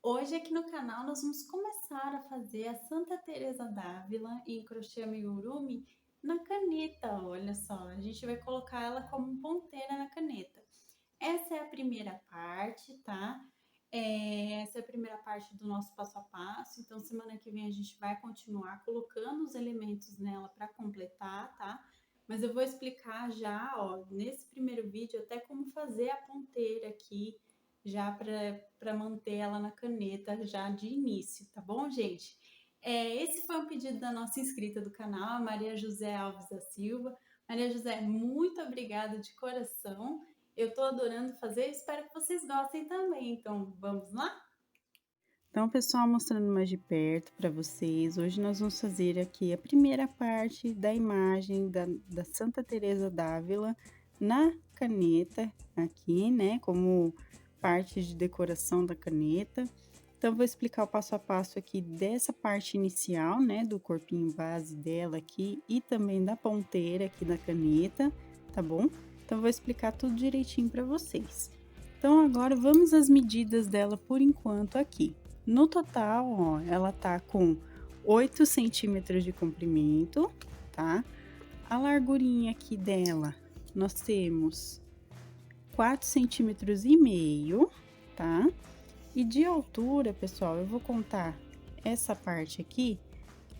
Hoje aqui no canal nós vamos começar a fazer a Santa Teresa d'Ávila em crochê amigurumi na caneta, olha só, a gente vai colocar ela como ponteira na caneta. Essa é a primeira parte, tá? Essa é a primeira parte do nosso passo a passo, então semana que vem a gente vai continuar colocando os elementos nela para completar, tá? Mas eu vou explicar já, ó, nesse primeiro vídeo até como fazer a ponteira aqui, já para manter ela na caneta já de início, tá bom, gente? Esse foi um pedido da nossa inscrita do canal, a Maria José Alves da Silva. Maria José, muito obrigada de coração. Eu tô adorando fazer, espero que vocês gostem também. Então, vamos lá? Então, pessoal, mostrando mais de perto para vocês, hoje nós vamos fazer aqui a primeira parte da imagem da Santa Teresa d'Ávila na caneta, aqui, né, como parte de decoração da caneta. Então, vou explicar o passo a passo aqui dessa parte inicial, né, do corpinho base dela aqui e também da ponteira aqui da caneta, tá bom? Então, vou explicar tudo direitinho para vocês. Então, agora vamos às medidas dela por enquanto aqui. No total, ó, ela tá com 8 centímetros de comprimento, tá? A largurinha aqui dela, nós temos 4,5 cm, tá? E de altura, pessoal, eu vou contar essa parte aqui,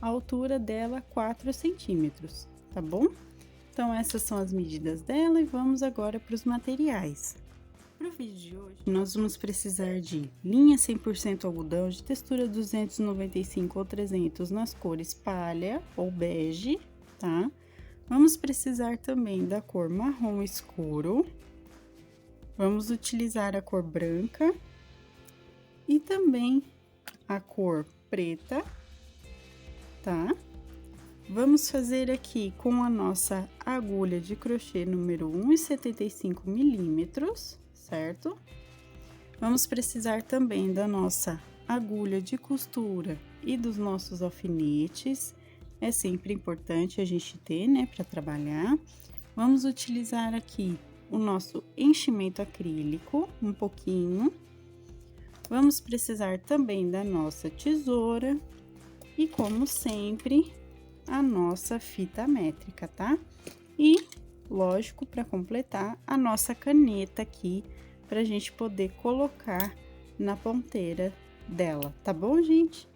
a altura dela 4 centímetros, tá bom? Então, essas são as medidas dela e vamos agora para os materiais. Para o vídeo de hoje, nós vamos precisar de linha 100% algodão de textura 295 ou 300 nas cores palha ou bege, tá? Vamos precisar também da cor marrom escuro. Vamos utilizar a cor branca e também a cor preta, tá? Vamos fazer aqui com a nossa agulha de crochê número 1,75 milímetros, certo? Vamos precisar também da nossa agulha de costura e dos nossos alfinetes. É sempre importante a gente ter, né, para trabalhar. Vamos utilizar aqui o nosso enchimento acrílico, um pouquinho. Vamos precisar também da nossa tesoura e, como sempre, a nossa fita métrica, tá? E, lógico, para completar, a nossa caneta aqui, para a gente poder colocar na ponteira dela, tá bom, gente?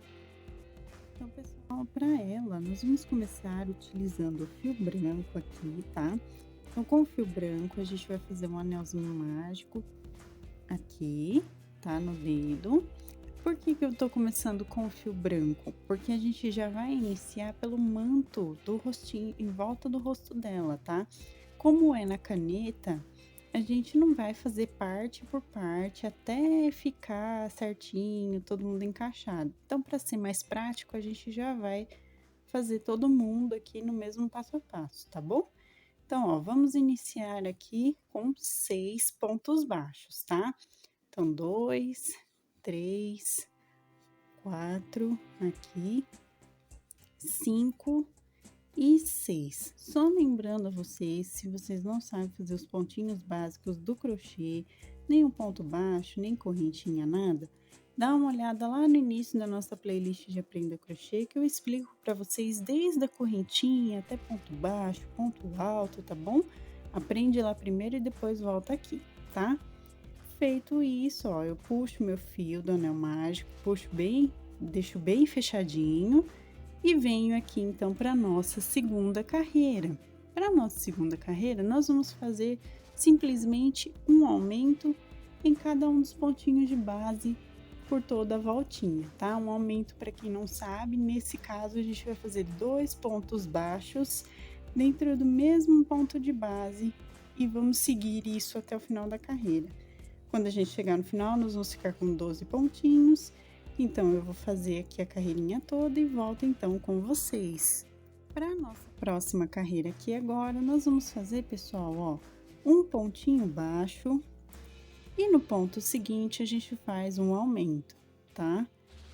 Então, pessoal, para ela, nós vamos começar utilizando o fio branco aqui, tá? Então, com o fio branco, a gente vai fazer um anelzinho mágico aqui, tá? No dedo. Por que que eu tô começando com o fio branco? Porque a gente já vai iniciar pelo manto do rostinho, em volta do rosto dela, tá? Como é na caneta, a gente não vai fazer parte por parte até ficar certinho, todo mundo encaixado. Então, para ser mais prático, a gente já vai fazer todo mundo aqui no mesmo passo a passo, tá bom? Então, ó, vamos iniciar aqui com 6 pontos baixos, tá? Então, 2, 3, 4 aqui, 5 e 6. Só lembrando a vocês, se vocês não sabem fazer os pontinhos básicos do crochê, nem um ponto baixo, nem correntinha, nada, dá uma olhada lá no início da nossa playlist de Aprenda Crochê, que eu explico para vocês desde a correntinha até ponto baixo, ponto alto, tá bom? Aprende lá primeiro e depois volta aqui, tá? Feito isso, ó, eu puxo meu fio do anel mágico, puxo bem, deixo bem fechadinho e venho aqui então para nossa segunda carreira. Para nossa segunda carreira, nós vamos fazer simplesmente um aumento em cada um dos pontinhos de base por toda a voltinha, tá? Um aumento, para quem não sabe, nesse caso a gente vai fazer 2 pontos baixos dentro do mesmo ponto de base e vamos seguir isso até o final da carreira. Quando a gente chegar no final, nós vamos ficar com 12 pontinhos. Então, eu vou fazer aqui a carreirinha toda e volto então com vocês. Para a nossa próxima carreira aqui agora, nós vamos fazer, pessoal, ó, um pontinho baixo. E no ponto seguinte, a gente faz um aumento, tá?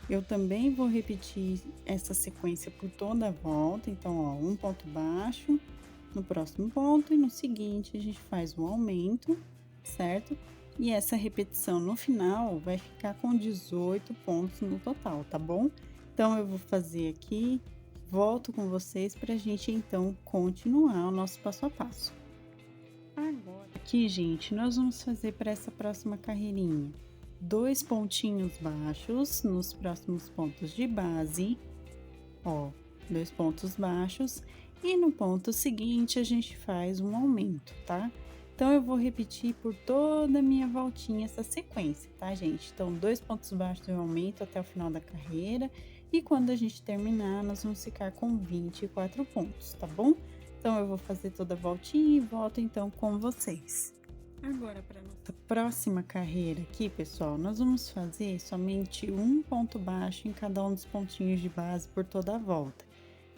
Eu também vou repetir essa sequência por toda a volta. Então, ó, um ponto baixo no próximo ponto e no seguinte a gente faz um aumento, certo? E essa repetição no final vai ficar com 18 pontos no total, tá bom? Então, eu vou fazer aqui, volto com vocês pra gente, então, continuar o nosso passo a passo. Agora, aqui, gente, nós vamos fazer para essa próxima carreirinha 2 pontinhos baixos nos próximos pontos de base, ó, 2 pontos baixos, e no ponto seguinte a gente faz um aumento, tá? Então, eu vou repetir por toda a minha voltinha essa sequência, tá, gente? Então, 2 pontos baixos e um aumento até o final da carreira, e quando a gente terminar, nós vamos ficar com 24 pontos, tá bom? Então, eu vou fazer toda a voltinha e volto então com vocês. Agora, para nossa próxima carreira aqui, pessoal, nós vamos fazer somente um ponto baixo em cada um dos pontinhos de base por toda a volta.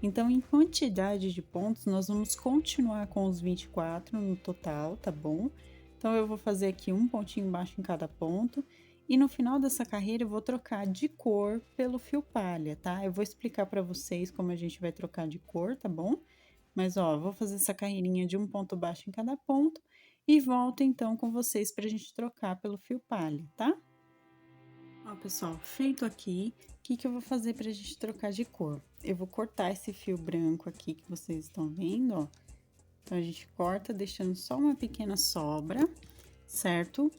Então, em quantidade de pontos, nós vamos continuar com os 24 no total, tá bom? Então, eu vou fazer aqui um pontinho baixo em cada ponto. E no final dessa carreira, eu vou trocar de cor pelo fio palha, tá? Eu vou explicar para vocês como a gente vai trocar de cor, tá bom? Mas, ó, vou fazer essa carreirinha de um ponto baixo em cada ponto e volto então com vocês pra gente trocar pelo fio palha, tá? Ó, pessoal, feito aqui, o que eu vou fazer pra gente trocar de cor? Eu vou cortar esse fio branco aqui que vocês estão vendo, ó. Então, a gente corta deixando só uma pequena sobra, certo?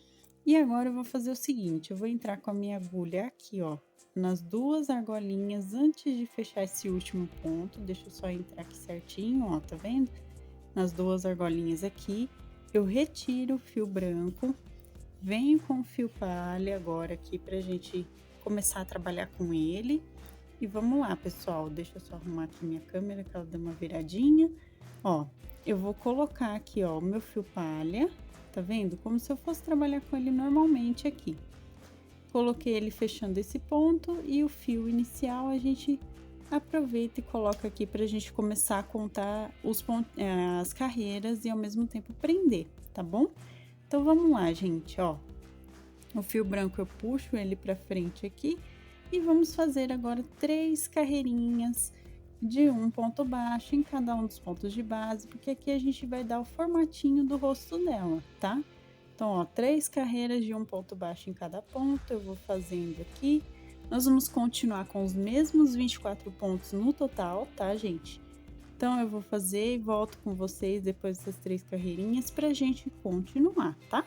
E agora eu vou fazer o seguinte, eu vou entrar com a minha agulha aqui, ó, nas 2 argolinhas antes de fechar esse último ponto. Deixa eu só entrar aqui certinho, ó, tá vendo? Nas 2 argolinhas aqui, eu retiro o fio branco, venho com o fio palha agora aqui pra gente começar a trabalhar com ele. E vamos lá, pessoal, deixa eu só arrumar aqui minha câmera, que ela deu uma viradinha. Ó, eu vou colocar aqui, ó, o meu fio palha, tá vendo? Como se eu fosse trabalhar com ele normalmente aqui. Coloquei ele fechando esse ponto e o fio inicial a gente aproveita e coloca aqui pra gente começar a contar as carreiras e ao mesmo tempo prender, tá bom? Então, vamos lá, gente, ó. O fio branco eu puxo ele pra frente aqui e vamos fazer agora 3 carreirinhas de um ponto baixo em cada um dos pontos de base, porque aqui a gente vai dar o formatinho do rosto dela, tá? Então, ó, 3 carreiras de um ponto baixo em cada ponto, eu vou fazendo aqui. Nós vamos continuar com os mesmos 24 pontos no total, tá, gente? Então, eu vou fazer e volto com vocês depois dessas 3 carreirinhas pra gente continuar, tá?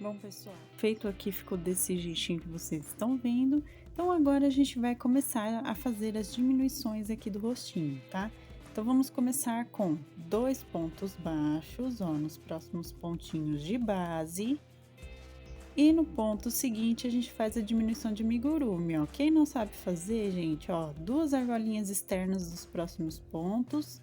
Bom, pessoal, feito aqui ficou desse jeitinho que vocês estão vendo. Então, agora a gente vai começar a fazer as diminuições aqui do rostinho, tá? Então, vamos começar com 2 pontos baixos, ó, nos próximos pontinhos de base. E no ponto seguinte, a gente faz a diminuição de amigurumi, ó. Quem não sabe fazer, gente, ó, 2 argolinhas externas dos próximos pontos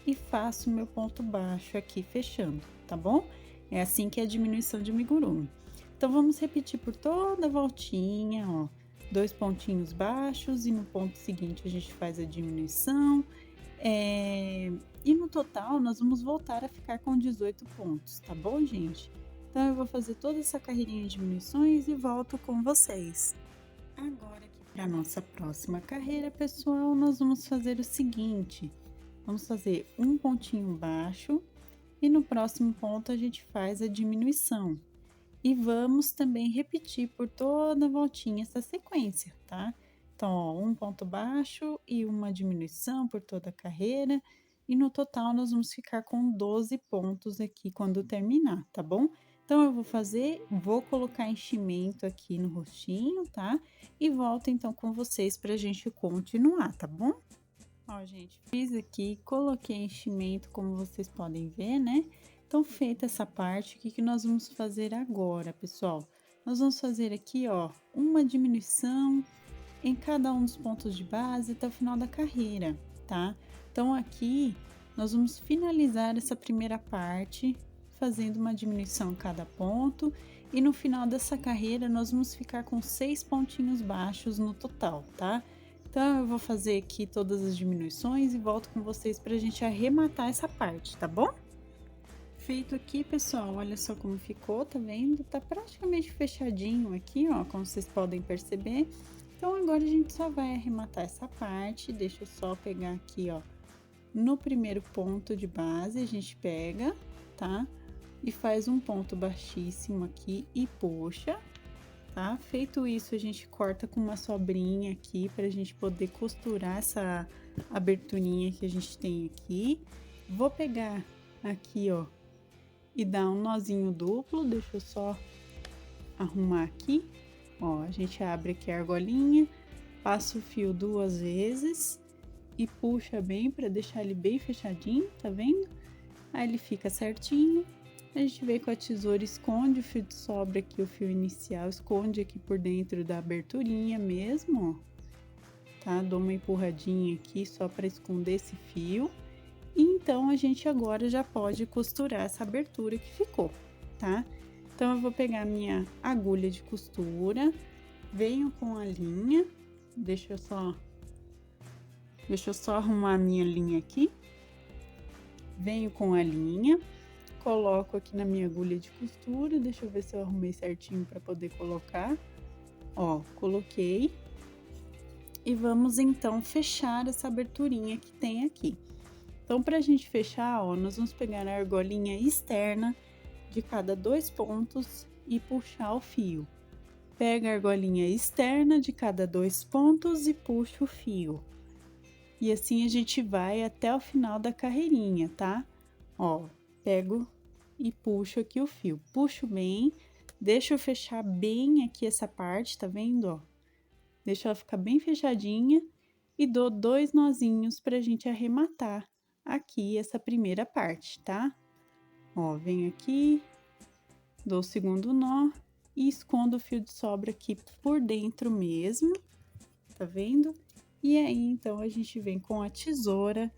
e faço o meu ponto baixo aqui, fechando, tá bom? É assim que é a diminuição de amigurumi. Então, vamos repetir por toda a voltinha, ó. 2 pontinhos baixos e no ponto seguinte a gente faz a diminuição. E no total, nós vamos voltar a ficar com 18 pontos, tá bom, gente? Então, eu vou fazer toda essa carreirinha de diminuições e volto com vocês. Agora, aqui para nossa próxima carreira, pessoal, nós vamos fazer o seguinte. Vamos fazer um pontinho baixo e no próximo ponto a gente faz a diminuição. E vamos também repetir por toda a voltinha essa sequência, tá? Então, ó, um ponto baixo e uma diminuição por toda a carreira. E no total, nós vamos ficar com 12 pontos aqui quando terminar, tá bom? Então, eu vou colocar enchimento aqui no rostinho, tá? E volto então com vocês pra gente continuar, tá bom? Ó, gente, fiz aqui, coloquei enchimento, como vocês podem ver, né? Então, feita essa parte, o que nós vamos fazer agora, pessoal? Nós vamos fazer aqui, ó, uma diminuição em cada um dos pontos de base até o final da carreira, tá? Então, aqui, nós vamos finalizar essa primeira parte, fazendo uma diminuição em cada ponto. E no final dessa carreira, nós vamos ficar com 6 pontinhos baixos no total, tá? Então, eu vou fazer aqui todas as diminuições e volto com vocês pra gente arrematar essa parte, tá bom? Feito aqui, pessoal, olha só como ficou, tá vendo? Tá praticamente fechadinho aqui, ó, como vocês podem perceber. Então, agora a gente só vai arrematar essa parte. Deixa eu só pegar aqui, ó, no primeiro ponto de base, a gente pega, tá? e faz um ponto baixíssimo aqui e puxa, tá? Feito isso, a gente corta com uma sobrinha aqui pra gente poder costurar essa aberturinha que a gente tem aqui. Vou pegar aqui, ó, e dar um nozinho duplo, deixa eu só arrumar aqui. Ó, a gente abre aqui a argolinha, passa o fio 2 vezes e puxa bem para deixar ele bem fechadinho, tá vendo? Aí ele fica certinho. A gente vem com a tesoura, esconde o fio de sobra aqui, o fio inicial, esconde aqui por dentro da aberturinha mesmo, ó. Tá? Dou uma empurradinha aqui só para esconder esse fio. E então, a gente agora já pode costurar essa abertura que ficou, tá? Então, eu vou pegar minha agulha de costura, venho com a linha, deixa eu só arrumar a minha linha aqui. Venho com a linha, coloco aqui na minha agulha de costura, deixa eu ver se eu arrumei certinho para poder colocar. Ó, coloquei. E vamos então fechar essa aberturinha que tem aqui. Então, para a gente fechar, ó, nós vamos pegar a argolinha externa de cada 2 pontos e puxar o fio. Pega a argolinha externa de cada 2 pontos e puxa o fio. E assim a gente vai até o final da carreirinha, tá? Ó, pego e puxo aqui o fio. Puxo bem, deixa eu fechar bem aqui essa parte, tá vendo, ó? Deixa ela ficar bem fechadinha e dou 2 nozinhos pra gente arrematar aqui essa primeira parte, tá? Ó, venho aqui, dou o segundo nó e escondo o fio de sobra aqui por dentro mesmo, tá vendo? E aí, então, a gente vem com a tesoura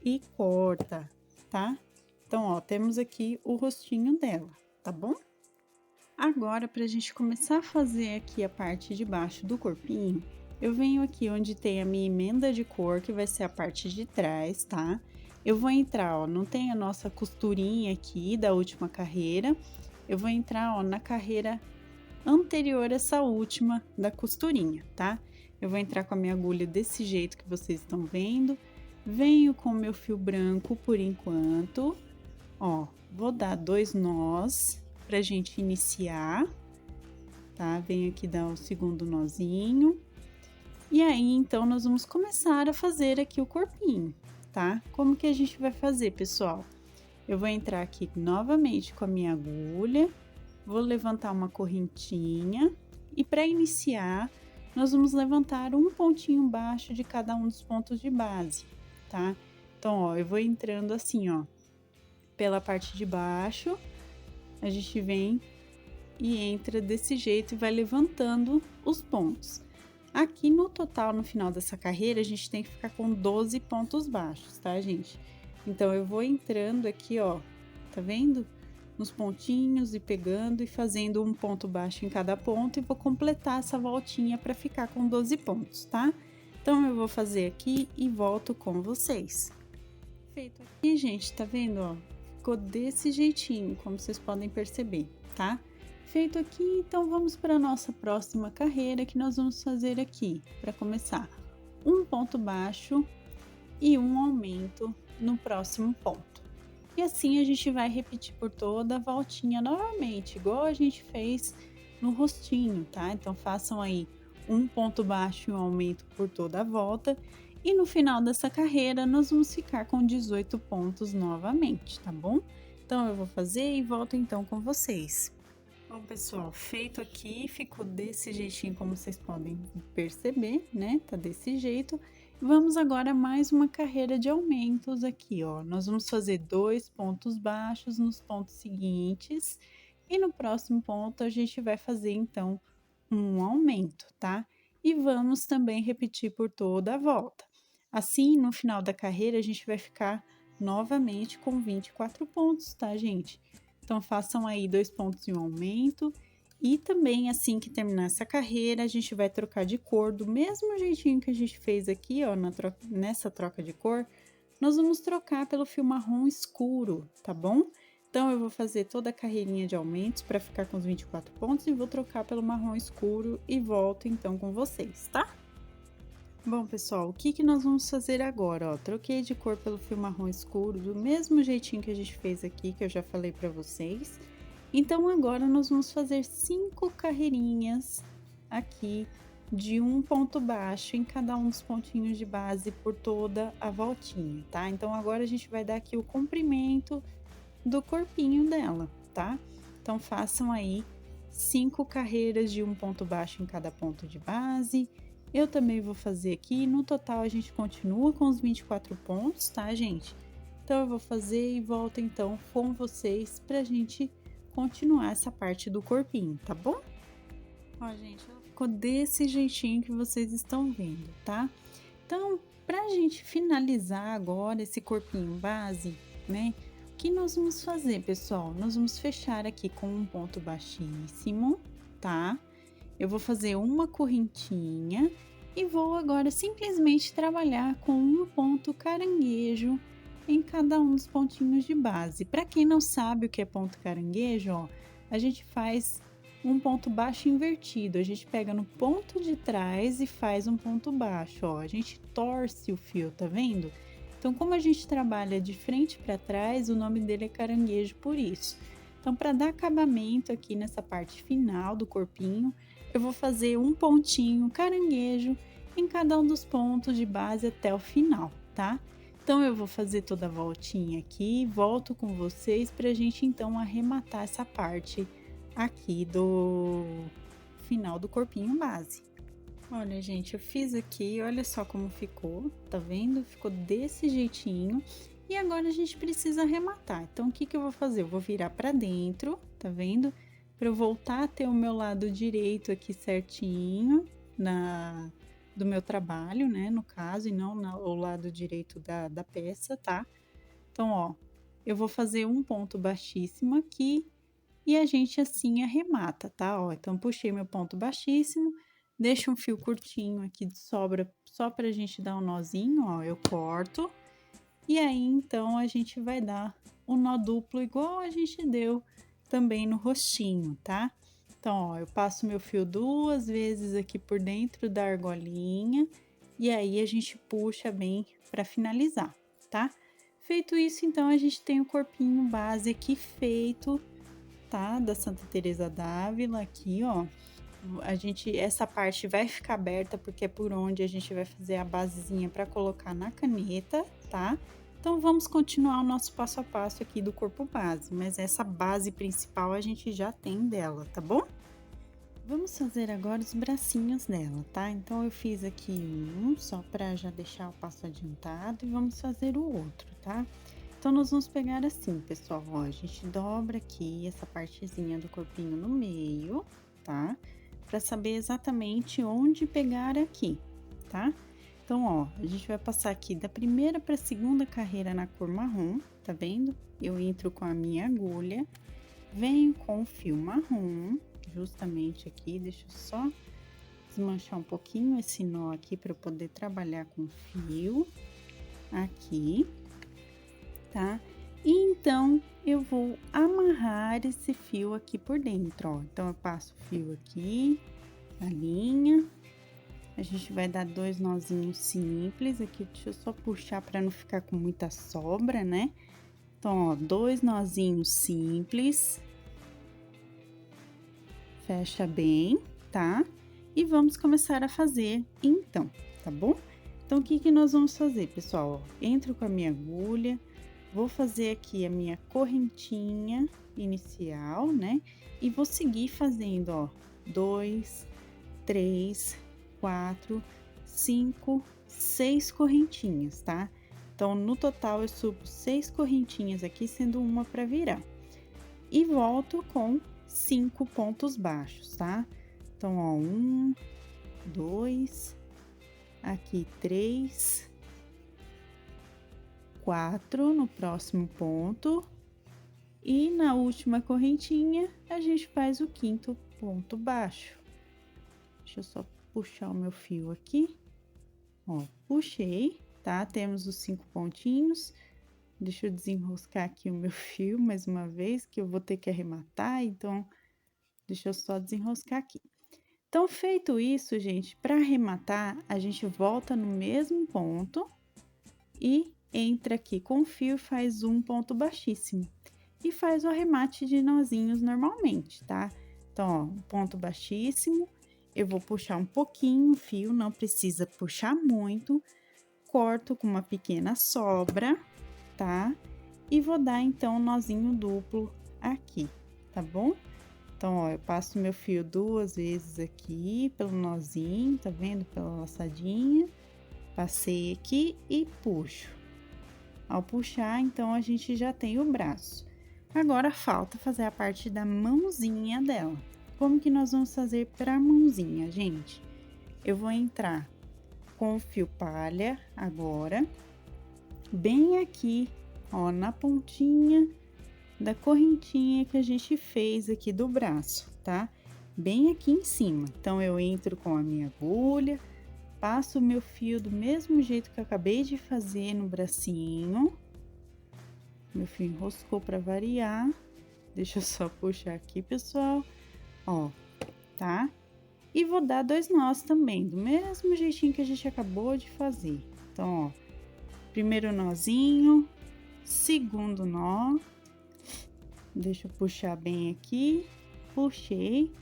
e corta, tá? Então, ó, temos aqui o rostinho dela, tá bom? Agora, pra gente começar a fazer aqui a parte de baixo do corpinho, eu venho aqui onde tem a minha emenda de cor, que vai ser a parte de trás, tá? Eu vou entrar, ó, não tem a nossa costurinha aqui da última carreira, eu vou entrar, ó, na carreira anterior a essa última da costurinha, tá? Eu vou entrar com a minha agulha desse jeito que vocês estão vendo, venho com o meu fio branco por enquanto, ó, vou dar 2 nós pra gente iniciar, tá? Venho aqui dar o segundo nozinho. E aí, então, nós vamos começar a fazer aqui o corpinho, tá? Como que a gente vai fazer, pessoal? Eu vou entrar aqui novamente com a minha agulha, vou levantar uma correntinha e para iniciar, nós vamos levantar um pontinho baixo de cada um dos pontos de base, tá? Então, ó, eu vou entrando assim, ó, pela parte de baixo, a gente vem e entra desse jeito e vai levantando os pontos. Aqui no total, no final dessa carreira, a gente tem que ficar com 12 pontos baixos, tá, gente? Então, eu vou entrando aqui, ó, tá vendo? Nos pontinhos e pegando e fazendo um ponto baixo em cada ponto e vou completar essa voltinha para ficar com 12 pontos, tá? Então, eu vou fazer aqui e volto com vocês. Feito aqui, gente, tá vendo, ó? Ficou desse jeitinho, como vocês podem perceber, tá? Feito aqui, então vamos para a nossa próxima carreira que nós vamos fazer aqui, para começar, um ponto baixo e um aumento no próximo ponto. E assim a gente vai repetir por toda a voltinha novamente, igual a gente fez no rostinho, tá? Então façam aí um ponto baixo e um aumento por toda a volta. E no final dessa carreira, nós vamos ficar com 18 pontos novamente, tá bom? Então, eu vou fazer e volto então com vocês. Bom, pessoal, feito aqui, ficou desse jeitinho, como vocês podem perceber, né? Tá desse jeito. Vamos agora a mais uma carreira de aumentos aqui, ó. Nós vamos fazer 2 pontos baixos nos pontos seguintes. E no próximo ponto, a gente vai fazer, então, um aumento, tá? E vamos também repetir por toda a volta. Assim, no final da carreira, a gente vai ficar novamente com 24 pontos, tá, gente? Então, façam aí 2 pontos e um aumento. E também, assim que terminar essa carreira, a gente vai trocar de cor do mesmo jeitinho que a gente fez aqui, ó, nessa troca de cor. Nós vamos trocar pelo fio marrom escuro, tá bom? Então, eu vou fazer toda a carreirinha de aumentos para ficar com os 24 pontos e vou trocar pelo marrom escuro e volto então com vocês, tá? Bom, pessoal, o que que nós vamos fazer agora, ó? Troquei de cor pelo fio marrom escuro, do mesmo jeitinho que a gente fez aqui, que eu já falei pra vocês. Então, agora nós vamos fazer 5 carreirinhas aqui de um ponto baixo em cada um dos pontinhos de base por toda a voltinha, tá? Então, agora a gente vai dar aqui o comprimento do corpinho dela, tá? Então, façam aí 5 carreiras de um ponto baixo em cada ponto de base. Eu também vou fazer aqui, no total a gente continua com os 24 pontos, tá, gente? Então, eu vou fazer e volto então com vocês pra gente continuar essa parte do corpinho, tá bom? Ó, gente, ela ficou desse jeitinho que vocês estão vendo, tá? Então, pra gente finalizar agora esse corpinho base, né? O que nós vamos fazer, pessoal? Nós vamos fechar aqui com um ponto baixíssimo, tá? Eu vou fazer uma correntinha e vou agora simplesmente trabalhar com um ponto caranguejo em cada um dos pontinhos de base. Para quem não sabe o que é ponto caranguejo, ó, a gente faz um ponto baixo invertido. A gente pega no ponto de trás e faz um ponto baixo, ó. A gente torce o fio, tá vendo? Então, como a gente trabalha de frente para trás, o nome dele é caranguejo por isso. Então, para dar acabamento aqui nessa parte final do corpinho, eu vou fazer um pontinho caranguejo em cada um dos pontos de base até o final, tá? Então, eu vou fazer toda a voltinha aqui, volto com vocês pra gente então arrematar essa parte aqui do final do corpinho base. Olha, gente, eu fiz aqui, olha só como ficou, tá vendo? Ficou desse jeitinho. E agora a gente precisa arrematar. Então, o que que eu vou fazer? Eu vou virar pra dentro, tá vendo? Pra eu voltar a ter o meu lado direito aqui certinho do meu trabalho, né? No caso, e não o lado direito da peça, tá? Então, ó, eu vou fazer um ponto baixíssimo aqui e a gente assim arremata, tá? Ó, então, puxei meu ponto baixíssimo, deixo um fio curtinho aqui de sobra só pra gente dar um nozinho, ó, eu corto. E aí, então, a gente vai dar o nó duplo igual a gente deu também no rostinho, tá? Então, ó, eu passo meu fio 2 vezes aqui por dentro da argolinha e aí a gente puxa bem para finalizar, tá? Feito isso, então, a gente tem o corpinho base aqui feito, tá? Da Santa Teresa d'Ávila aqui, ó. Essa parte vai ficar aberta porque é por onde a gente vai fazer a basezinha para colocar na caneta, tá? Então, vamos continuar o nosso passo a passo aqui do corpo base, mas essa base principal a gente já tem dela, tá bom? Vamos fazer agora os bracinhos dela, tá? Então, eu fiz aqui um, só para já deixar o passo adiantado, e vamos fazer o outro, tá? Então, nós vamos pegar assim, pessoal, ó, a gente dobra aqui essa partezinha do corpinho no meio, tá? Para saber exatamente onde pegar aqui, tá? Então, ó, a gente vai passar aqui da primeira para a segunda carreira na cor marrom, tá vendo? Eu entro com a minha agulha, venho com o fio marrom, justamente aqui, deixa eu só desmanchar um pouquinho esse nó aqui para eu poder trabalhar com o fio aqui, tá? E então, eu vou amarrar esse fio aqui por dentro, ó. Então, eu passo o fio aqui, a linha. A gente vai dar 2 nozinhos simples aqui, deixa eu só puxar para não ficar com muita sobra, né? Então, ó, 2 nozinhos simples. Fecha bem, tá? E vamos começar a fazer então, tá bom? Então, o que que nós vamos fazer, pessoal? Ó, entro com a minha agulha, vou fazer aqui a minha correntinha inicial, né? E vou seguir fazendo, ó, 2, 3, 4, 5, 6 correntinhas, tá? Então, no total, eu subo 6 correntinhas aqui, sendo uma para virar. E volto com 5 pontos baixos, tá? Então, ó, 1, 2, aqui 3, 4 no próximo ponto. E na última correntinha, a gente faz o quinto ponto baixo. Deixa eu só puxar o meu fio aqui. Ó, puxei, tá? Temos os 5 pontinhos. Deixa eu desenroscar aqui o meu fio mais uma vez, que eu vou ter que arrematar, então deixa eu só desenroscar aqui. Então, feito isso, gente, para arrematar, a gente volta no mesmo ponto e entra aqui com o fio e faz um ponto baixíssimo. E faz o arremate de nozinhos normalmente, tá? Então, ó, um ponto baixíssimo, eu vou puxar um pouquinho o fio, não precisa puxar muito, corto com uma pequena sobra, tá? E vou dar, então, um nozinho duplo aqui, tá bom? Então, ó, eu passo meu fio 2 vezes aqui pelo nozinho, tá vendo? Pela laçadinha. Passei aqui e puxo. Ao puxar, então, a gente já tem o braço. Agora, falta fazer a parte da mãozinha dela. Como que nós vamos fazer pra mãozinha, gente? Eu vou entrar com o fio palha agora, bem aqui, ó, na pontinha da correntinha que a gente fez aqui do braço, tá? Bem aqui em cima. Então, eu entro com a minha agulha, passo o meu fio do mesmo jeito que eu acabei de fazer no bracinho. Meu fio enroscou para variar. Deixa eu só puxar aqui, pessoal. Ó, tá? E vou dar 2 nós também, do mesmo jeitinho que a gente acabou de fazer. Então, ó, primeiro nozinho, segundo nó. Deixa eu puxar bem aqui, puxei.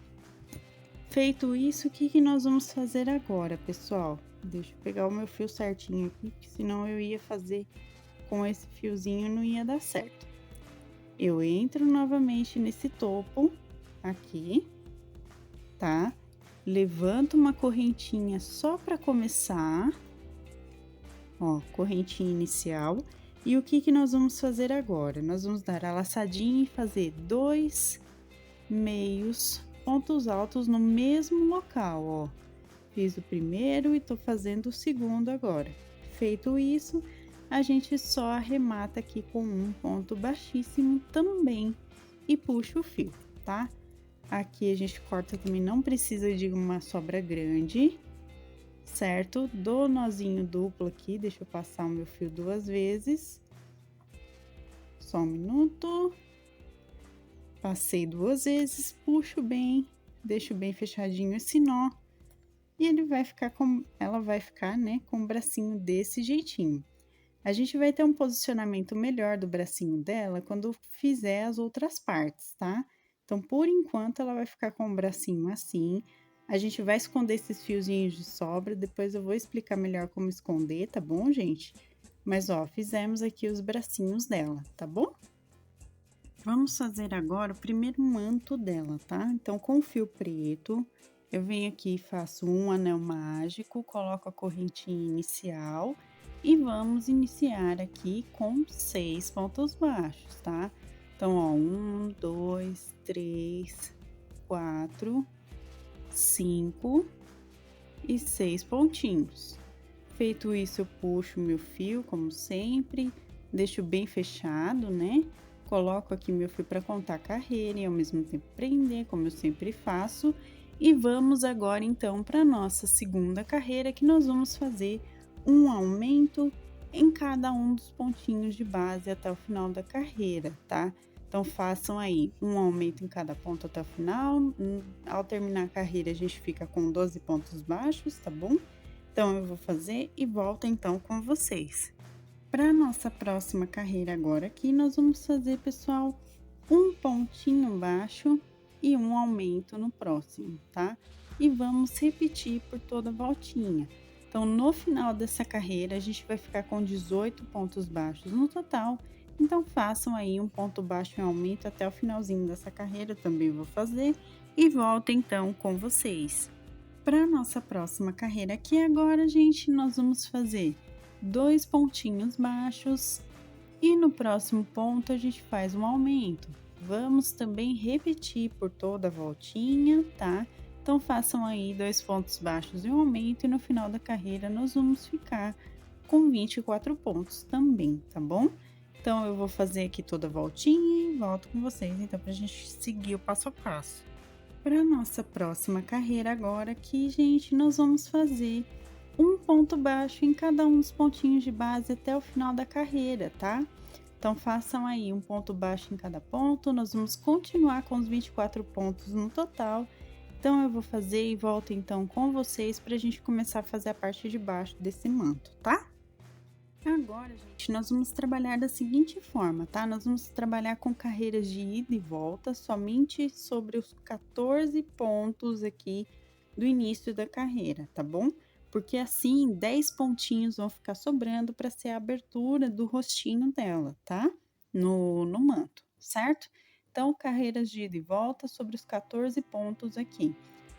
Feito isso, o que que nós vamos fazer agora, pessoal? Deixa eu pegar o meu fio certinho aqui, porque senão eu ia fazer com esse fiozinho, não ia dar certo. Eu entro novamente nesse topo aqui, tá? Levanto uma correntinha só para começar, ó, correntinha inicial. E o que que nós vamos fazer agora? Nós vamos dar a laçadinha e fazer 2 meios pontos altos no mesmo local, ó. Fiz o primeiro e tô fazendo o segundo agora. Feito isso, a gente só arremata aqui com um ponto baixíssimo também e puxa o fio, tá? Aqui a gente corta também, não precisa de uma sobra grande, certo? Dou nozinho duplo aqui, deixa eu passar o meu fio 2 vezes. Só um minuto. Passei 2 vezes, puxo bem, deixo bem fechadinho esse nó. E ela vai ficar, né, com o bracinho desse jeitinho. A gente vai ter um posicionamento melhor do bracinho dela quando fizer as outras partes, tá? Então, por enquanto, ela vai ficar com o bracinho assim. A gente vai esconder esses fiozinhos de sobra, depois eu vou explicar melhor como esconder, tá bom, gente? Mas, ó, fizemos aqui os bracinhos dela, tá bom? Vamos fazer agora o primeiro manto dela, tá? Então, com o fio preto, eu venho aqui e faço um anel mágico, coloco a correntinha inicial e vamos iniciar aqui com 6 pontos baixos, tá? Então, ó, 1, 2, 3, 4, 5 e 6 pontinhos. Feito isso, eu puxo meu fio, como sempre, deixo bem fechado, né? Coloco aqui meu fio para contar a carreira e ao mesmo tempo prender, como eu sempre faço. E vamos agora, então, para nossa segunda carreira, que nós vamos fazer um aumento em cada um dos pontinhos de base até o final da carreira, tá? Então, façam aí um aumento em cada ponto até o final. Ao terminar a carreira, a gente fica com 12 pontos baixos, tá bom? Então, eu vou fazer e volto, então, com vocês. Para nossa próxima carreira agora aqui, nós vamos fazer, pessoal, um pontinho baixo e um aumento no próximo, tá? E vamos repetir por toda a voltinha. Então, no final dessa carreira, a gente vai ficar com 18 pontos baixos no total. Então, façam aí um ponto baixo em aumento até o finalzinho dessa carreira, eu também vou fazer. E volto, então, com vocês. Para nossa próxima carreira aqui agora, gente, nós vamos fazer 2 pontinhos baixos e no próximo ponto a gente faz um aumento. Vamos também repetir por toda a voltinha, tá? Então, façam aí 2 pontos baixos e um aumento e no final da carreira nós vamos ficar com 24 pontos também, tá bom? Então, eu vou fazer aqui toda a voltinha e volto com vocês, então, pra gente seguir o passo a passo. Para nossa próxima carreira agora aqui, gente, nós vamos fazer um ponto baixo em cada um dos pontinhos de base até o final da carreira, tá? Então, façam aí um ponto baixo em cada ponto, nós vamos continuar com os 24 pontos no total Então, eu vou fazer e volto então com vocês para a gente começar a fazer a parte de baixo desse manto, tá? Agora, gente, nós vamos trabalhar da seguinte forma, tá? Nós vamos trabalhar com carreiras de ida e volta somente sobre os 14 pontos aqui do início da carreira, tá bom? Porque assim, 10 pontinhos vão ficar sobrando para ser a abertura do rostinho dela, tá? No manto, certo? Então, carreiras de ida e volta sobre os 14 pontos aqui.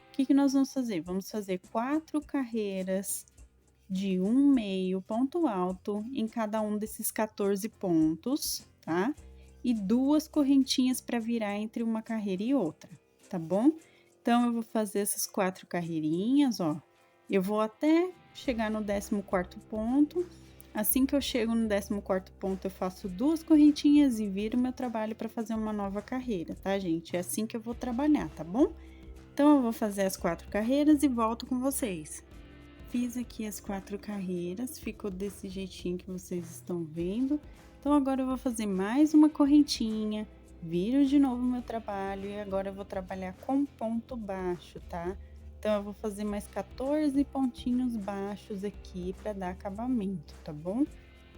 O que nós vamos fazer? Vamos fazer 4 carreiras de 1/2 ponto alto em cada um desses 14 pontos, tá? E 2 correntinhas para virar entre uma carreira e outra, tá bom? Então, eu vou fazer essas 4 carreirinhas, ó. Eu vou até chegar no 14º ponto. Assim que eu chego no 14º ponto, eu faço 2 correntinhas e viro meu trabalho para fazer uma nova carreira, tá, gente? É assim que eu vou trabalhar, tá bom? Então, eu vou fazer as 4 carreiras e volto com vocês. Fiz aqui as 4 carreiras, ficou desse jeitinho que vocês estão vendo. Então, agora eu vou fazer mais uma correntinha, viro de novo meu trabalho e agora eu vou trabalhar com ponto baixo, tá? Então, eu vou fazer mais 14 pontinhos baixos aqui para dar acabamento, tá bom?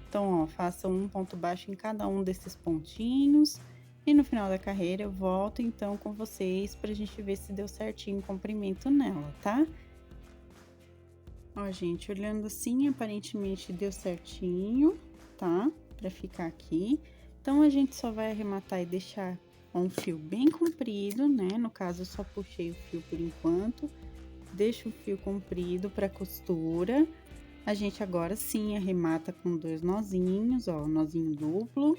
Então, ó, faça um ponto baixo em cada um desses pontinhos. E no final da carreira, eu volto então com vocês pra gente ver se deu certinho o comprimento nela, tá? Ó, gente, olhando assim, aparentemente deu certinho, tá? Pra ficar aqui. Então, a gente só vai arrematar e deixar um fio bem comprido, né? No caso, eu só puxei o fio por enquanto. Deixa o fio comprido para costura. A gente agora sim arremata com 2 nozinhos, ó, nozinho duplo.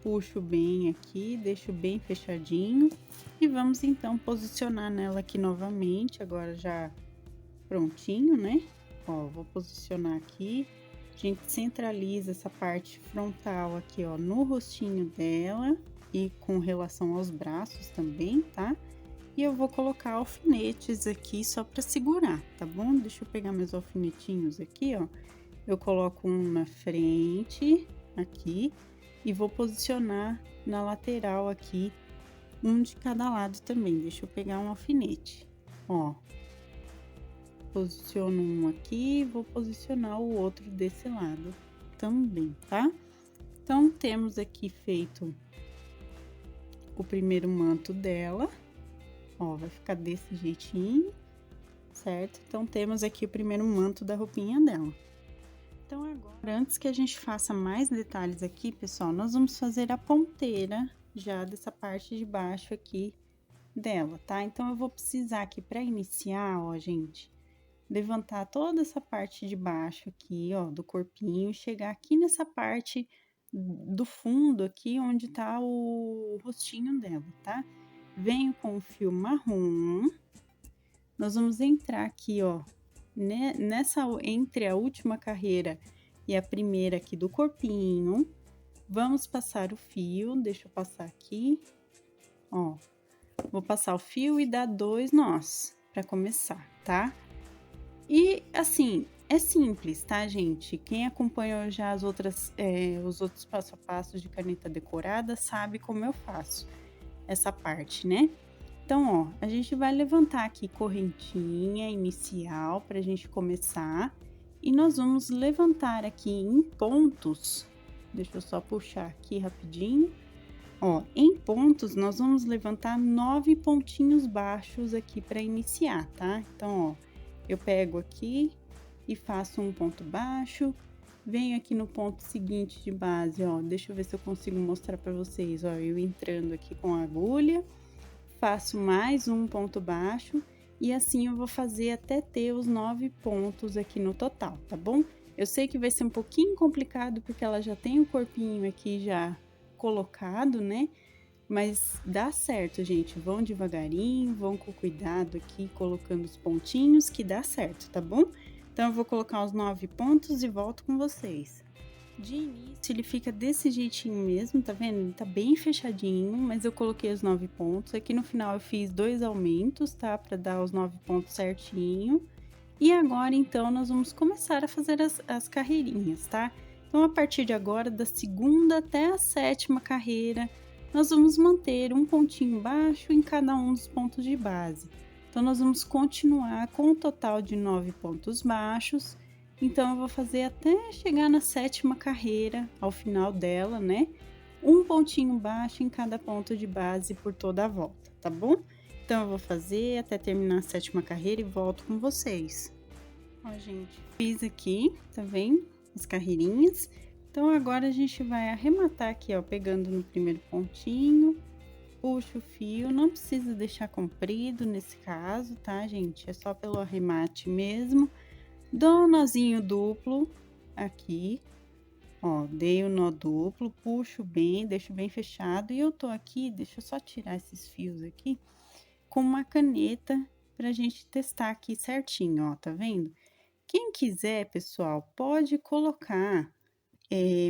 Puxo bem aqui, deixo bem fechadinho. E vamos então posicionar nela aqui novamente, agora já prontinho, né? Ó, vou posicionar aqui. A gente centraliza essa parte frontal aqui, ó, no rostinho dela e com relação aos braços também, tá? E eu vou colocar alfinetes aqui só para segurar, tá bom? Deixa eu pegar meus alfinetinhos aqui, ó. Eu coloco um na frente, aqui, e vou posicionar na lateral aqui, um de cada lado também. Deixa eu pegar um alfinete, ó. Posiciono um aqui, vou posicionar o outro desse lado também, tá? Então, temos aqui feito o primeiro manto dela. Ó, vai ficar desse jeitinho, certo? Então, temos aqui o primeiro manto da roupinha dela. Então, agora, antes que a gente faça mais detalhes aqui, pessoal, nós vamos fazer a ponteira já dessa parte de baixo aqui dela, tá? Então, eu vou precisar aqui, para iniciar, ó, gente, levantar toda essa parte de baixo aqui, ó, do corpinho, chegar aqui nessa parte do fundo aqui, onde tá o rostinho dela, tá? Venho com o fio marrom, nós vamos entrar aqui, ó, entre a última carreira e a primeira aqui do corpinho, vamos passar o fio, deixa eu passar aqui, ó, vou passar o fio e dar 2 nós para começar, tá? E assim, é simples, tá, gente? Quem acompanhou já os outros passo a passo de caneta decorada sabe como eu faço essa parte, né? Então, ó, a gente vai levantar aqui correntinha inicial pra gente começar. E nós vamos levantar aqui em pontos. Deixa eu só puxar aqui rapidinho. Ó, em pontos, nós vamos levantar 9 pontinhos baixos aqui para iniciar, tá? Então, ó, eu pego aqui e faço um ponto baixo, venho aqui no ponto seguinte de base, ó, deixa eu ver se eu consigo mostrar para vocês, ó, eu entrando aqui com a agulha, faço mais um ponto baixo e assim eu vou fazer até ter os 9 pontos aqui no total, tá bom? Eu sei que vai ser um pouquinho complicado porque ela já tem o corpinho aqui já colocado, né? Mas dá certo, gente. Vão devagarinho, vão com cuidado aqui, colocando os pontinhos, que dá certo, tá bom? Então, eu vou colocar os 9 pontos e volto com vocês. De início, ele fica desse jeitinho mesmo, tá vendo? Ele tá bem fechadinho, mas eu coloquei os 9 pontos. Aqui no final, eu fiz 2 aumentos, tá? Pra dar os 9 pontos certinho. E agora, então, nós vamos começar a fazer as carreirinhas, tá? Então, a partir de agora, da segunda até a 7ª carreira, nós vamos manter um pontinho baixo em cada um dos pontos de base. Então, nós vamos continuar com um total de 9 pontos baixos. Então, eu vou fazer até chegar na 7ª carreira, ao final dela, né? Um pontinho baixo em cada ponto de base por toda a volta, tá bom? Então, eu vou fazer até terminar a 7ª carreira e volto com vocês. Ó, gente, fiz aqui, tá vendo? As carreirinhas. Então, agora a gente vai arrematar aqui, ó, pegando no primeiro pontinho. Puxa o fio, não precisa deixar comprido nesse caso, tá, gente? É só pelo arremate mesmo. Dou um nozinho duplo aqui, ó, dei o nó duplo, puxo bem, deixo bem fechado. E eu tô aqui, deixa eu só tirar esses fios aqui, com uma caneta pra gente testar aqui certinho, ó, tá vendo? Quem quiser, pessoal, pode colocar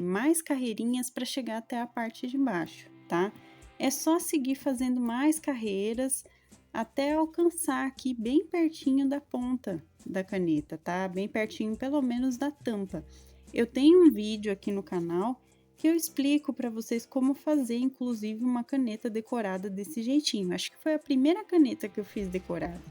mais carreirinhas para chegar até a parte de baixo, tá? É só seguir fazendo mais carreiras até alcançar aqui bem pertinho da ponta da caneta, tá? Bem pertinho, pelo menos, da tampa. Eu tenho um vídeo aqui no canal que eu explico para vocês como fazer, inclusive, uma caneta decorada desse jeitinho. Acho que foi a primeira caneta que eu fiz decorada.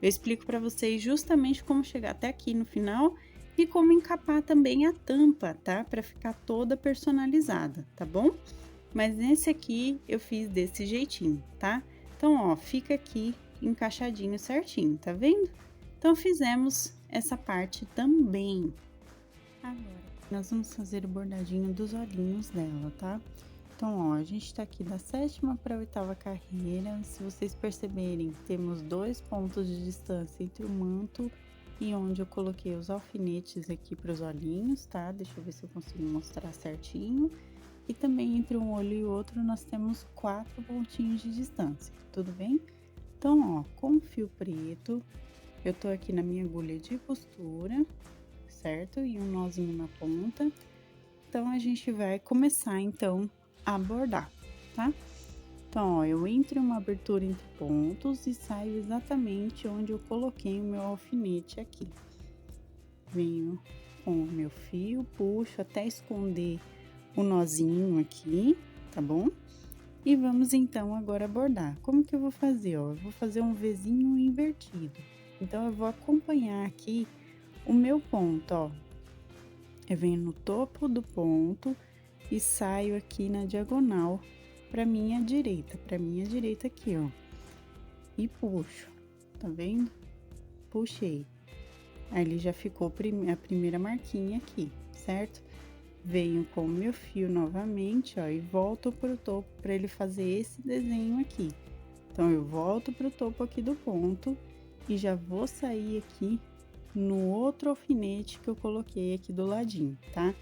Eu explico para vocês justamente como chegar até aqui no final e como encapar também a tampa, tá? Para ficar toda personalizada, tá bom? Mas nesse aqui eu fiz desse jeitinho, tá? Então, ó, fica aqui encaixadinho certinho, tá vendo? Então, fizemos essa parte também. Agora, nós vamos fazer o bordadinho dos olhinhos dela, tá? Então, ó, a gente tá aqui da 7ª para a 8ª carreira. Se vocês perceberem, temos 2 pontos de distância entre o manto e onde eu coloquei os alfinetes aqui para os olhinhos, tá? Deixa eu ver se eu consigo mostrar certinho. E também entre um olho e outro nós temos 4 pontinhos de distância, tudo bem? Então, ó, com fio preto, eu tô aqui na minha agulha de costura, certo? E um nozinho na ponta. Então, a gente vai começar, então, a bordar, tá? Então, ó, eu entro em uma abertura entre pontos e saio exatamente onde eu coloquei o meu alfinete aqui. Venho com o meu fio, puxo até esconder o nozinho aqui, tá bom? E vamos então agora bordar. Como que eu vou fazer, ó? Eu vou fazer um Vzinho invertido. Então, eu vou acompanhar aqui o meu ponto, ó. Eu venho no topo do ponto e saio aqui na diagonal pra minha direita aqui, ó. E puxo, tá vendo? Puxei. Aí, ele já ficou a primeira marquinha aqui, certo? Venho com o meu fio novamente, ó, e volto pro topo para ele fazer esse desenho aqui. Então, eu volto pro topo aqui do ponto e já vou sair aqui no outro alfinete que eu coloquei aqui do ladinho, tá?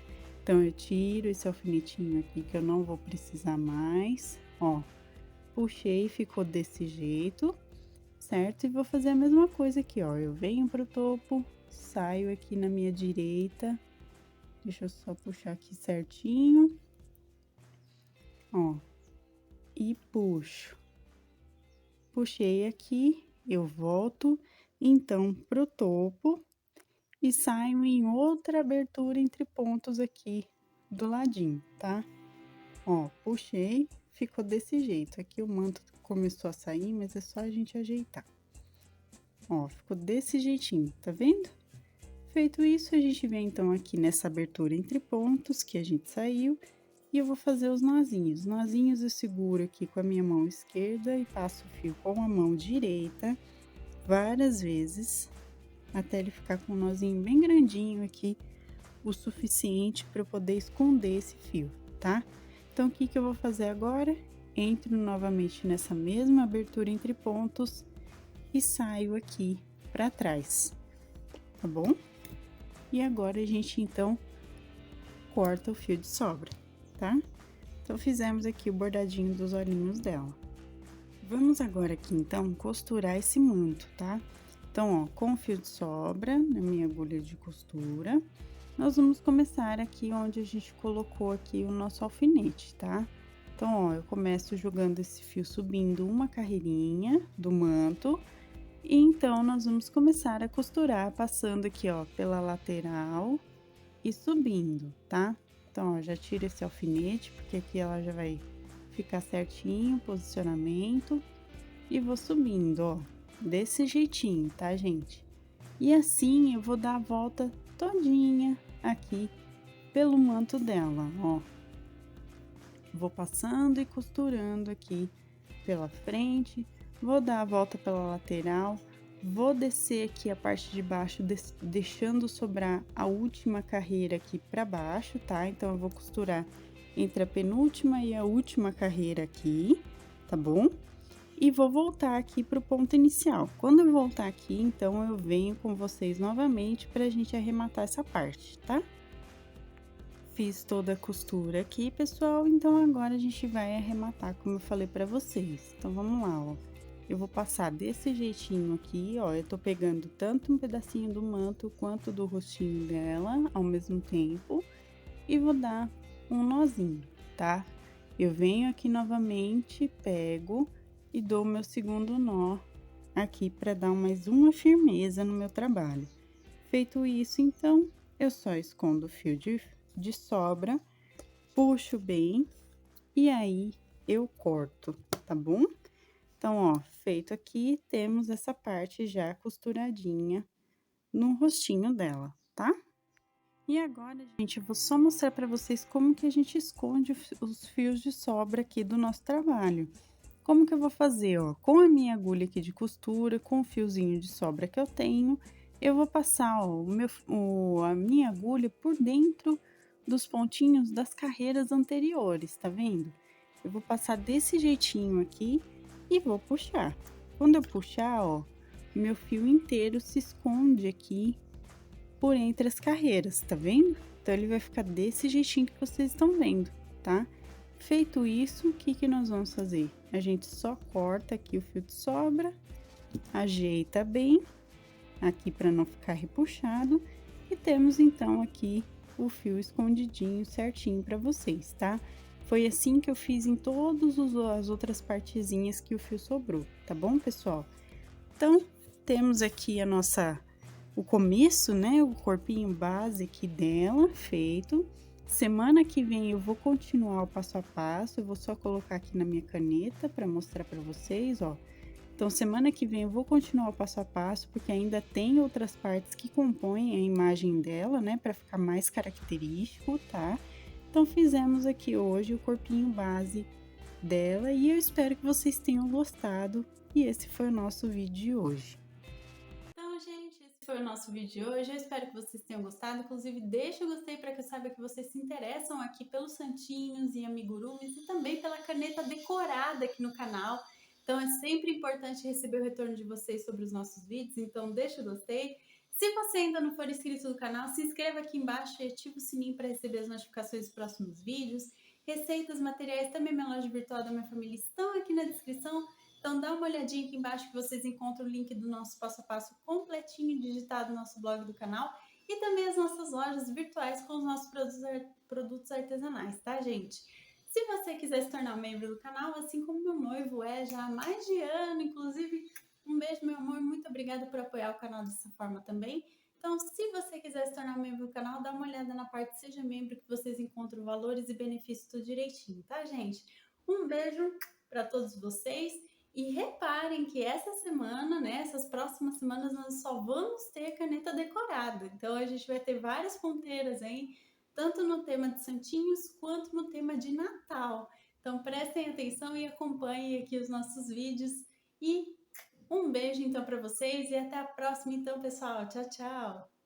Então, eu tiro esse alfinetinho aqui que eu não vou precisar mais, ó. Puxei, ficou desse jeito, certo? E vou fazer a mesma coisa aqui, ó. Eu venho pro topo, saio aqui na minha direita. Deixa eu só puxar aqui certinho, ó, e puxo. Puxei aqui, eu volto, então, pro topo e saio em outra abertura entre pontos aqui do ladinho, tá? Ó, puxei, ficou desse jeito. Aqui o manto começou a sair, mas é só a gente ajeitar. Ó, ficou desse jeitinho, tá vendo? Feito isso, a gente vem então aqui nessa abertura entre pontos que a gente saiu e eu vou fazer os nozinhos. Nozinhos eu seguro aqui com a minha mão esquerda e passo o fio com a mão direita várias vezes até ele ficar com um nozinho bem grandinho aqui, o suficiente para eu poder esconder esse fio, tá? Então, o que que eu vou fazer agora? Entro novamente nessa mesma abertura entre pontos e saio aqui para trás, tá bom? E agora, a gente, então, corta o fio de sobra, tá? Então, fizemos aqui o bordadinho dos olhinhos dela. Vamos agora aqui, então, costurar esse manto, tá? Então, ó, com o fio de sobra, na minha agulha de costura, nós vamos começar aqui onde a gente colocou aqui o nosso alfinete, tá? Então, ó, eu começo jogando esse fio subindo uma carreirinha do manto. E então, nós vamos começar a costurar, passando aqui, ó, pela lateral e subindo, tá? Então, ó, já tiro esse alfinete, porque aqui ela já vai ficar certinho o posicionamento. E vou subindo, ó. desse jeitinho, tá, gente? E assim eu vou dar a volta todinha aqui pelo manto dela, ó. Vou passando e costurando aqui pela frente, vou dar a volta pela lateral, vou descer aqui a parte de baixo, deixando sobrar a última carreira aqui para baixo, tá? Então, eu vou costurar entre a penúltima e a última carreira aqui, tá bom? E vou voltar aqui pro ponto inicial. Quando eu voltar aqui, então, eu venho com vocês novamente pra gente arrematar essa parte, tá? Fiz toda a costura aqui, pessoal, então agora a gente vai arrematar, como eu falei pra vocês. Então, vamos lá, ó. Eu vou passar desse jeitinho aqui, ó, eu tô pegando tanto um pedacinho do manto quanto do rostinho dela ao mesmo tempo e vou dar um nozinho, tá? Eu venho aqui novamente, pego e dou meu segundo nó aqui para dar mais uma firmeza no meu trabalho. Feito isso, então, eu só escondo o fio de sobra, puxo bem e aí eu corto, tá bom? Então, ó, feito aqui, temos essa parte já costuradinha no rostinho dela, tá? E agora, gente, eu vou só mostrar para vocês como que a gente esconde os fios de sobra aqui do nosso trabalho. Como que eu vou fazer, ó? Com a minha agulha aqui de costura, com o fiozinho de sobra que eu tenho, eu vou passar, ó, a minha agulha por dentro dos pontinhos das carreiras anteriores, tá vendo? Eu vou passar desse jeitinho aqui e vou puxar. Quando eu puxar, ó, meu fio inteiro se esconde aqui por entre as carreiras, tá vendo? Então, ele vai ficar desse jeitinho que vocês estão vendo, tá? Feito isso, o que que nós vamos fazer? A gente só corta aqui o fio de sobra, ajeita bem, aqui para não ficar repuxado, e temos então aqui o fio escondidinho certinho para vocês, tá? Foi assim que eu fiz em todas as outras partezinhas que o fio sobrou, tá bom, pessoal? Então, temos aqui o começo, né, o corpinho base aqui dela, feito. Semana que vem eu vou continuar o passo a passo, eu vou só colocar aqui na minha caneta para mostrar para vocês, ó. Então, semana que vem eu vou continuar o passo a passo, porque ainda tem outras partes que compõem a imagem dela, né, para ficar mais característico, tá? Então, fizemos aqui hoje o corpinho base dela e eu espero que vocês tenham gostado. E esse foi o nosso vídeo de hoje. Então, gente, esse foi o nosso vídeo de hoje. Eu espero que vocês tenham gostado. Inclusive, deixa o gostei para que eu saiba que vocês se interessam aqui pelos santinhos e amigurumis e também pela caneta decorada aqui no canal. Então, é sempre importante receber o retorno de vocês sobre os nossos vídeos. Então, deixa o gostei. Se você ainda não for inscrito no canal, se inscreva aqui embaixo e ative o sininho para receber as notificações dos próximos vídeos. Receitas, materiais, também minha loja virtual da minha família estão aqui na descrição. Então dá uma olhadinha aqui embaixo que vocês encontram o link do nosso passo a passo completinho digitado no nosso blog do canal e também as nossas lojas virtuais com os nossos produtos artesanais, tá, gente? Se você quiser se tornar um membro do canal, assim como meu noivo é já há mais de ano, inclusive, um beijo, meu amor, muito obrigada por apoiar o canal dessa forma também. Então, se você quiser se tornar membro do canal, dá uma olhada na parte Seja Membro que vocês encontram valores e benefícios tudo direitinho, tá, gente? Um beijo para todos vocês. E reparem que essa semana, né, essas próximas semanas, nós só vamos ter caneta decorada. Então, a gente vai ter várias ponteiras aí, tanto no tema de santinhos, quanto no tema de Natal. Então, prestem atenção e acompanhem aqui os nossos vídeos. E um beijo, então, para vocês e até a próxima, então, pessoal. Tchau, tchau!